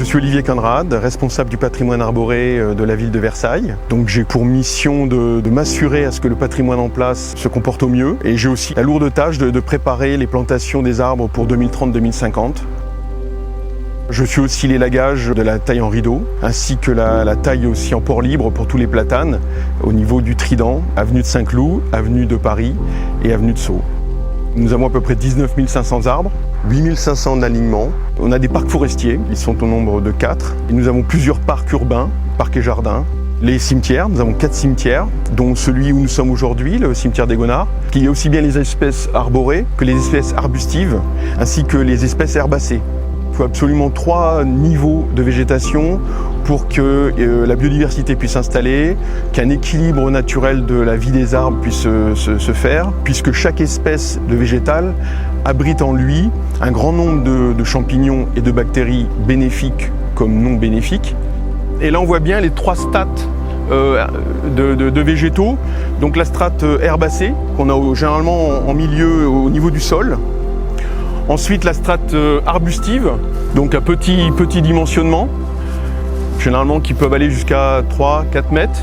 Je suis Olivier Conrad, responsable du patrimoine arboré de la ville de Versailles. Donc j'ai pour mission de m'assurer à ce que le patrimoine en place se comporte au mieux. Et j'ai aussi la lourde tâche de préparer les plantations des arbres pour 2030-2050. Je suis aussi l'élagage de la taille en rideau, ainsi que la taille aussi en port libre pour tous les platanes, au niveau du Trident, avenue de Saint-Cloud, avenue de Paris et avenue de Sceaux. Nous avons à peu près 19 500 arbres, 8 500 d'alignements. On a des parcs forestiers, ils sont au nombre de 4. Et nous avons plusieurs parcs urbains, parcs et jardins. Les cimetières, nous avons 4 cimetières, dont celui où nous sommes aujourd'hui, le cimetière des Gonards, qui est aussi bien les espèces arborées que les espèces arbustives, ainsi que les espèces herbacées. Il faut absolument 3 niveaux de végétation pour que la biodiversité puisse s'installer, qu'un équilibre naturel de la vie des arbres puisse se faire, puisque chaque espèce de végétal abrite en lui un grand nombre de champignons et de bactéries bénéfiques comme non bénéfiques. Et là on voit bien les 3 strates de végétaux. Donc la strate herbacée, qu'on a généralement en milieu au niveau du sol. Ensuite, la strate arbustive, donc à petit dimensionnement, généralement qui peuvent aller jusqu'à 3-4 mètres.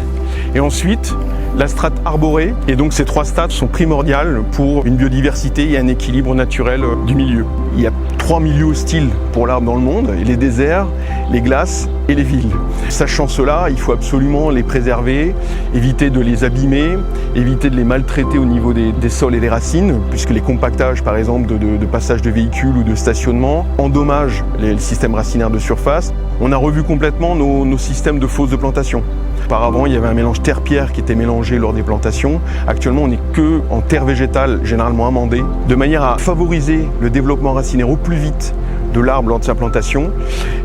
Et ensuite, la strate arborée. Et donc ces 3 strates sont primordiales pour une biodiversité et un équilibre naturel du milieu. Il y a 3 milieux hostiles pour l'arbre dans le monde, les déserts, les glaces et les villes. Sachant cela, il faut absolument les préserver, éviter de les abîmer, éviter de les maltraiter au niveau des sols et des racines, puisque les compactages par exemple de passage de véhicules ou de stationnement endommagent les systèmes racinaires de surface. On a revu complètement nos systèmes de fosses de plantation. Auparavant, il y avait un mélange terre-pierre qui était mélangé lors des plantations. Actuellement, on n'est que en terre végétale, généralement amendée, de manière à favoriser le développement racinaire au plus vite de l'arbre lors de sa plantation,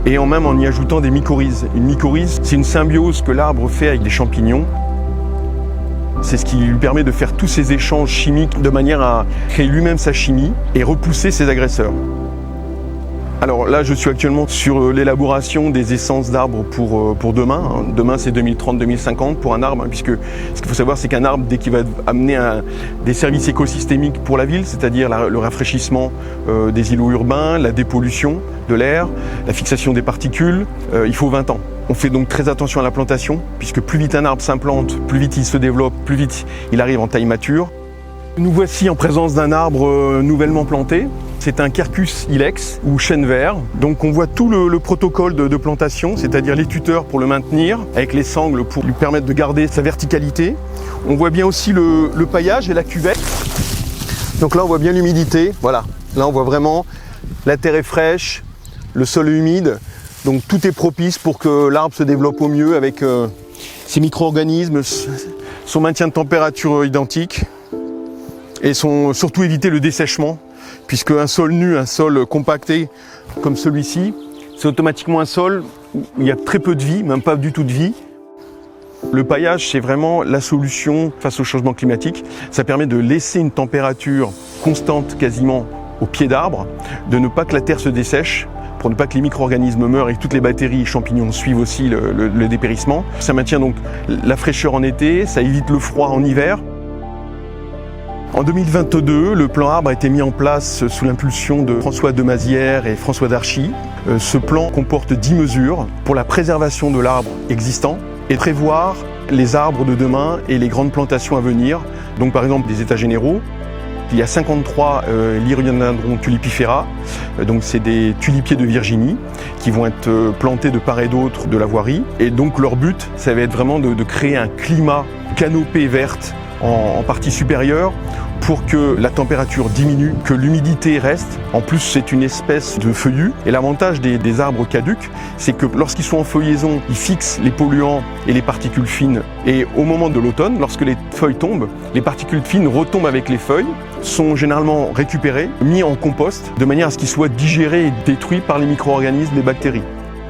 et même en y ajoutant des mycorhizes. Une mycorhize, c'est une symbiose que l'arbre fait avec des champignons. C'est ce qui lui permet de faire tous ces échanges chimiques de manière à créer lui-même sa chimie et repousser ses agresseurs. Alors là, je suis actuellement sur l'élaboration des essences d'arbres pour demain. Demain, c'est 2030-2050 pour un arbre, puisque ce qu'il faut savoir, c'est qu'un arbre, dès qu'il va amener des services écosystémiques pour la ville, c'est-à-dire le rafraîchissement des îlots urbains, la dépollution de l'air, la fixation des particules, il faut 20 ans. On fait donc très attention à la plantation, puisque plus vite un arbre s'implante, plus vite il se développe, plus vite il arrive en taille mature. Nous voici en présence d'un arbre nouvellement planté. C'est un Quercus ilex ou chêne vert. Donc on voit tout le protocole de plantation, c'est-à-dire les tuteurs pour le maintenir, avec les sangles pour lui permettre de garder sa verticalité. On voit bien aussi le paillage et la cuvette. Donc là on voit bien l'humidité, voilà. Là on voit vraiment la terre est fraîche, le sol est humide. Donc tout est propice pour que l'arbre se développe au mieux avec ses micro-organismes, son maintien de température identique. Et surtout éviter le dessèchement, puisque un sol nu, un sol compacté comme celui-ci, c'est automatiquement un sol où il y a très peu de vie, même pas du tout de vie. Le paillage, c'est vraiment la solution face au changement climatique. Ça permet de laisser une température constante quasiment au pied d'arbre, de ne pas que la terre se dessèche, pour ne pas que les micro-organismes meurent et que toutes les bactéries et champignons suivent aussi le dépérissement. Ça maintient donc la fraîcheur en été, ça évite le froid en hiver. En 2022, le plan arbre a été mis en place sous l'impulsion de François Demazière et François Darchy. Ce plan comporte 10 mesures pour la préservation de l'arbre existant et prévoir les arbres de demain et les grandes plantations à venir. Donc par exemple des états généraux. Il y a 53 Liriodendron tulipifera, donc c'est des tulipiers de Virginie qui vont être plantés de part et d'autre de la voirie. Et donc leur but, ça va être vraiment de créer un climat canopée verte en partie supérieure pour que la température diminue, que l'humidité reste. En plus, c'est une espèce de feuillu. Et l'avantage des arbres caducs, c'est que lorsqu'ils sont en feuillaison, ils fixent les polluants et les particules fines. Et au moment de l'automne, lorsque les feuilles tombent, les particules fines retombent avec les feuilles, sont généralement récupérées, mis en compost, de manière à ce qu'ils soient digérés et détruits par les micro-organismes, les bactéries.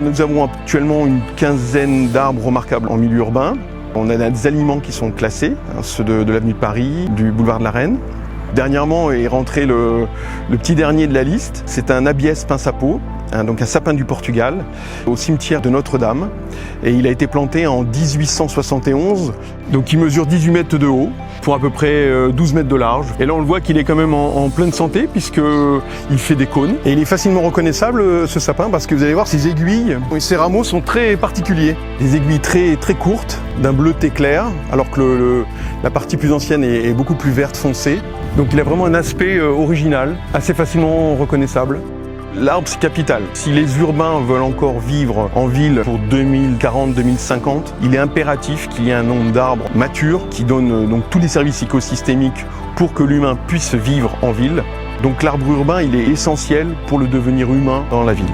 Nous avons actuellement une quinzaine d'arbres remarquables en milieu urbain. On a des aliments qui sont classés, ceux de l'avenue de Paris, du boulevard de la Reine. Dernièrement est rentré le petit dernier de la liste, c'est un Abies pince à peau, donc un sapin du Portugal, au cimetière de Notre-Dame. Et il a été planté en 1871, donc il mesure 18 mètres de haut, pour à peu près 12 mètres de large. Et là on le voit qu'il est quand même en pleine santé, puisqu'il fait des cônes. Et il est facilement reconnaissable, ce sapin, parce que vous allez voir ses aiguilles, et ses rameaux sont très particuliers. Des aiguilles très, très courtes, d'un bleuté clair, alors que la partie plus ancienne est beaucoup plus verte foncée. Donc il a vraiment un aspect original, assez facilement reconnaissable. L'arbre, c'est capital. Si les urbains veulent encore vivre en ville pour 2040-2050, il est impératif qu'il y ait un nombre d'arbres matures qui donnent donc tous les services écosystémiques pour que l'humain puisse vivre en ville. Donc l'arbre urbain, il est essentiel pour le devenir humain dans la ville.